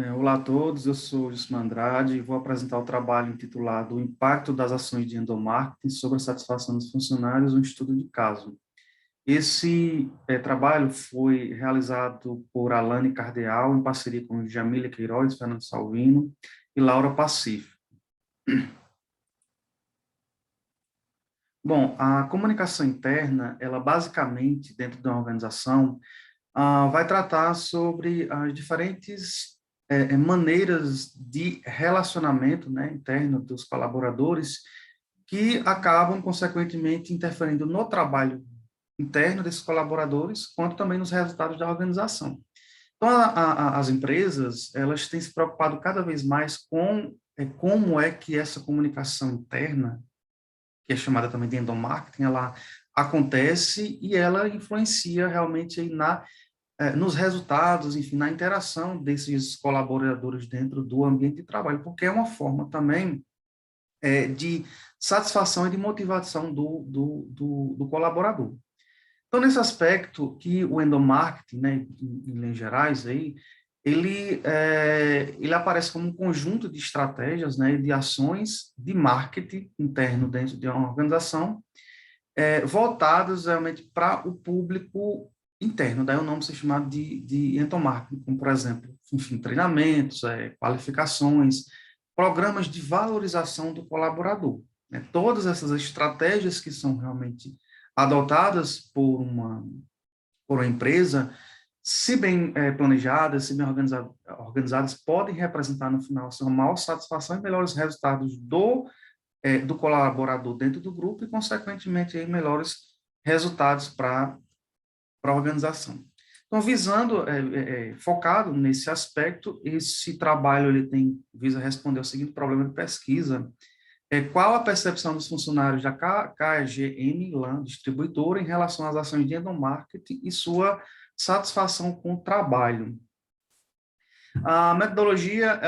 Olá a todos, eu sou Gisman Andrade e vou apresentar o trabalho intitulado O Impacto das Ações de Endomarketing sobre a Satisfação dos Funcionários, um estudo de caso. Esse trabalho foi realizado por Alane Cardeal, em parceria com Jamília Queiroz, Fernando Salvino e Laura Pacífico. Bom, a comunicação interna, ela basicamente, dentro de uma organização, vai tratar sobre as diferentes maneiras de relacionamento, né, interno dos colaboradores que acabam, consequentemente, interferindo no trabalho interno desses colaboradores, quanto também nos resultados da organização. Então, as empresas, elas têm se preocupado cada vez mais com como é que essa comunicação interna, que é chamada também de endomarketing, ela acontece e ela influencia realmente aí nos resultados, enfim, na interação desses colaboradores dentro do ambiente de trabalho, porque é uma forma também de satisfação e de motivação do colaborador. Então, nesse aspecto que o endomarketing, né, em linhas gerais, aí, ele aparece como um conjunto de estratégias, né, de ações de marketing interno dentro de uma organização, voltadas realmente para o público interno, daí o nome se chama de endomarketing, como, por exemplo, enfim, treinamentos, qualificações, programas de valorização do colaborador. Né? Todas essas estratégias que são realmente adotadas por uma empresa, se bem planejadas, se bem organizadas, podem representar no final assim, uma maior satisfação e melhores resultados do colaborador dentro do grupo e, consequentemente, aí, melhores resultados para a organização. Então, focado nesse aspecto, esse trabalho visa responder ao seguinte problema de pesquisa: qual a percepção dos funcionários da KGM LAN distribuidora em relação às ações de endomarketing e sua satisfação com o trabalho? A metodologia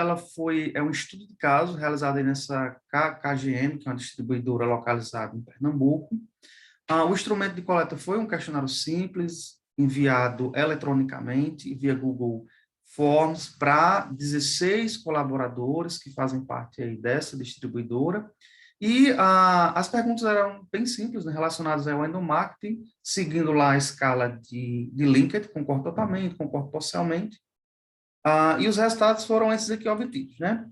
é um estudo de caso realizado aí nessa KGM, que é uma distribuidora localizada em Pernambuco. O instrumento de coleta foi um questionário simples, enviado eletronicamente via Google Forms para 16 colaboradores que fazem parte aí dessa distribuidora. E as perguntas eram bem simples, né, relacionadas ao endomarketing, seguindo lá a escala de Likert, concordo totalmente, concordo parcialmente. E os resultados foram esses aqui obtidos, né?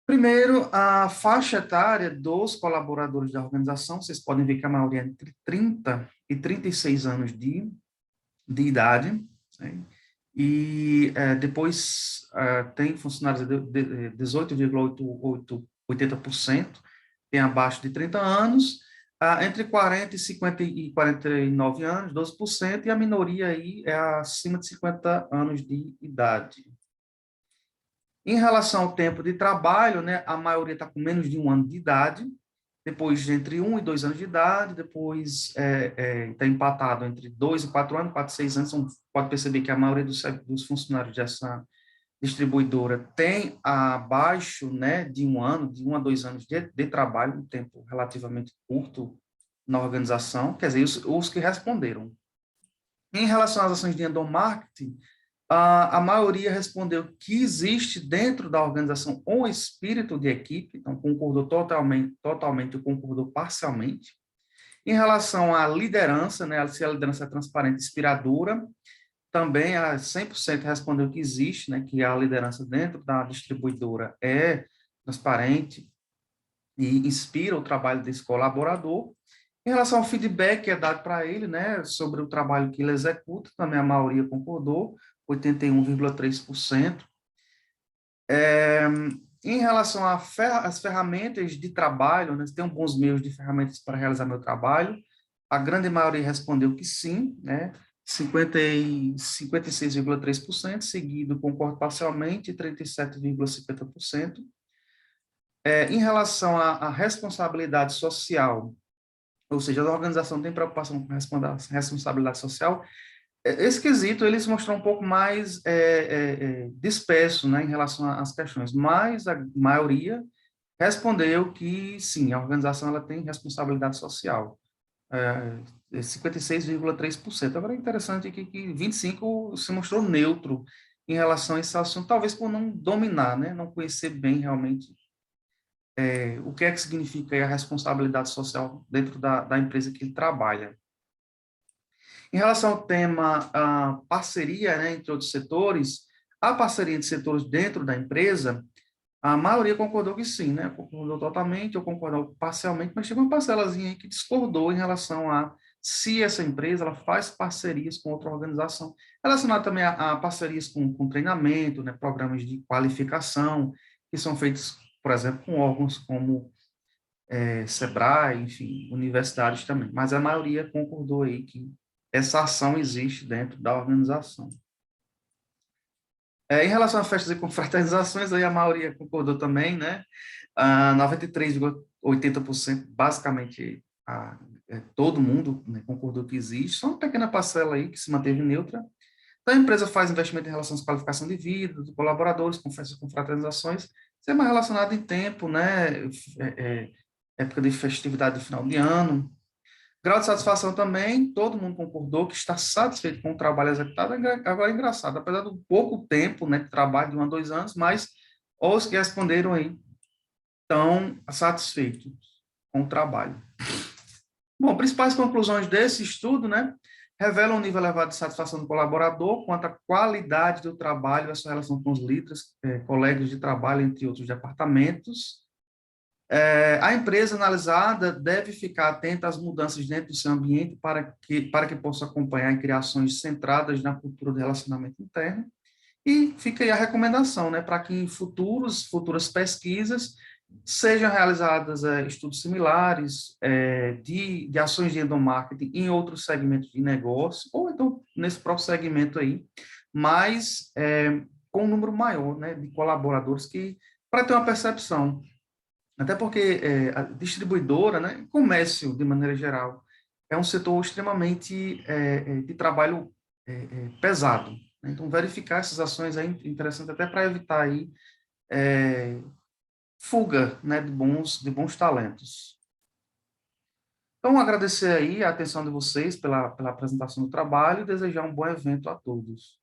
Primeiro, a faixa etária dos colaboradores da organização, vocês podem ver que a maioria é entre 30 e 36 anos de idade, né? E depois tem funcionários de 18,80%, tem abaixo de 30 anos, entre 40 e 50 e 49 anos, 12%, e a minoria aí é acima de 50 anos de idade. Em relação ao tempo de trabalho, né, a maioria está com menos de 1 ano de idade, depois entre 1 e 2 anos de idade, depois está empatado entre 2 e 4 anos, 4 e 6 anos. Então, pode perceber que a maioria dos funcionários dessa distribuidora tem abaixo, né, de 1 ano, de 1 a 2 anos de trabalho, um tempo relativamente curto na organização, quer dizer, os que responderam. Em relação às ações de endomarketing, a maioria respondeu que existe dentro da organização um espírito de equipe, então concordou totalmente ou concordou parcialmente. Em relação à liderança, né, se a liderança é transparente e inspiradora, também a 100% respondeu que existe, né, que a liderança dentro da distribuidora é transparente e inspira o trabalho desse colaborador. Em relação ao feedback que é dado para ele, né, sobre o trabalho que ele executa, também a maioria concordou, 81,3%. Em relação às ferramentas de trabalho, né, tem bons meios de ferramentas para realizar meu trabalho, a grande maioria respondeu que sim, né, 56,3%, seguido concordo parcialmente, 37,50%. Em relação à responsabilidade social, ou seja, a organização tem preocupação com a responsabilidade social, esse quesito ele se mostrou um pouco mais disperso, né, em relação às questões, mas a maioria respondeu que sim, a organização ela tem responsabilidade social, 56,3%. Agora é interessante aqui que 25% se mostrou neutro em relação a esse assunto, talvez por não dominar, né? Não conhecer bem realmente o que é que significa aí a responsabilidade social dentro da empresa que ele trabalha. Em relação ao tema parceria, né, entre outros setores, a parceria de setores dentro da empresa, a maioria concordou que sim, né? Concordou totalmente, ou concordou parcialmente, mas tinha uma parcelazinha aí que discordou em relação a se essa empresa ela faz parcerias com outra organização, relacionado também a parcerias com treinamento, né? Programas de qualificação, que são feitos, por exemplo, com órgãos como Sebrae, enfim, universidades também. Mas a maioria concordou aí que essa ação existe dentro da organização. Em relação a festas e confraternizações, aí a maioria concordou também, né? 93,80%, basicamente, todo mundo, né, concordou que existe, só uma pequena parcela aí que se manteve neutra. Então, a empresa faz investimento em relação à qualificação de vida dos colaboradores, com festas e confraternizações, isso é mais relacionado em tempo, né? Época de festividade de final de ano. Grau de satisfação também, todo mundo concordou que está satisfeito com o trabalho executado. Agora é engraçado, apesar do pouco tempo, né, de trabalho, de 1 a 2 anos, mas os que responderam aí estão satisfeitos com o trabalho. Bom, principais conclusões desse estudo, né, revelam um nível elevado de satisfação do colaborador quanto à qualidade do trabalho, a sua relação com os líderes, colegas de trabalho, entre outros departamentos. A empresa analisada deve ficar atenta às mudanças dentro do seu ambiente para que possa acompanhar criações centradas na cultura do relacionamento interno. E fica aí a recomendação, né, para que em futuras pesquisas sejam realizadas estudos similares de ações de endomarketing em outros segmentos de negócio, ou então nesse próprio segmento aí, mas com um número maior, né, de colaboradores para ter uma percepção. Até porque a distribuidora, né, comércio, de maneira geral, é um setor extremamente de trabalho pesado, né? Então, verificar essas ações é interessante até para evitar aí fuga, né, de bons talentos. Então, agradecer aí a atenção de vocês pela apresentação do trabalho e desejar um bom evento a todos.